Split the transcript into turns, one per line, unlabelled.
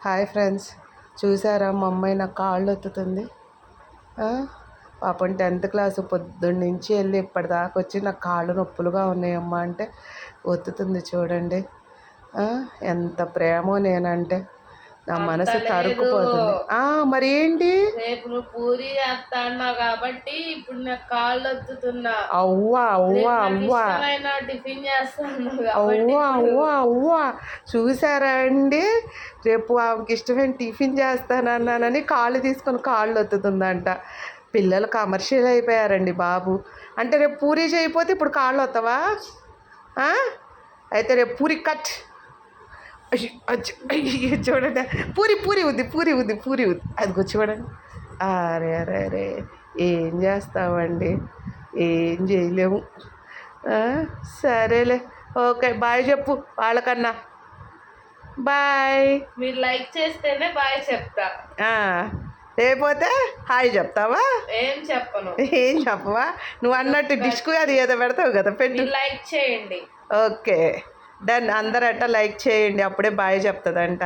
Hi friends, చూసారా మా అమ్మాయి నాకు కాళ్ళు ఒత్తుతుంది. పాపం 10th క్లాసు పొద్దున్న నుంచి వెళ్ళి ఇప్పటిదాకా వచ్చి నాకు కాళ్ళు నొప్పులుగా ఉన్నాయమ్మా అంటే ఒత్తుతుంది చూడండి. ఎంత ప్రేమో నేనంటే నా మనసు తరుక్కుపోతుంది. మరి ఏంటి,
రేపు నువ్వు పూరి చేస్తా అన్నావు కాబట్టి ఇప్పుడు నాకు కాళ్ళు వత్తుతున్నా.
అవ్వా అవ్వా అవ్వా
టిఫిన్ చేస్తాను.
అవ్వా అవ్వా అవ్వా చూసారా అండి, రేపు ఆమెకి ఇష్టమైన టిఫిన్ చేస్తానన్నానని కాళ్ళు తీసుకొని కాళ్ళు వత్తుతుందంట. పిల్లలు కమర్షియల్ అయిపోయారండి బాబు. అంటే రేపు పూరి చేయకపోతే ఇప్పుడు కాళ్ళు వస్తావా? అయితే రేపు పూరి కట్. చూడండి, పూరి ఉంది. అదిగో చూడండి. అరే అరే అరే ఏం చేస్తామండి, ఏం చేయలేము. సరేలే, ఓకే బాయ్ చెప్పు వాళ్ళకన్నా. బాయ్.
మీరు లైక్ చేస్తేనే బాయ్ చెప్తా.
లేకపోతే హాయ్ చెప్తావా?
ఏం చెప్పను.
ఏం చెప్పవా? నువ్వు అన్నట్టు డిష్కు అది ఏదో పెడతావు కదా, పెట్టు.
లైక్ చేయండి.
Okay done. అందరట లైక్ చేయండి, అప్పుడే బాయ్ చెప్తుందంట.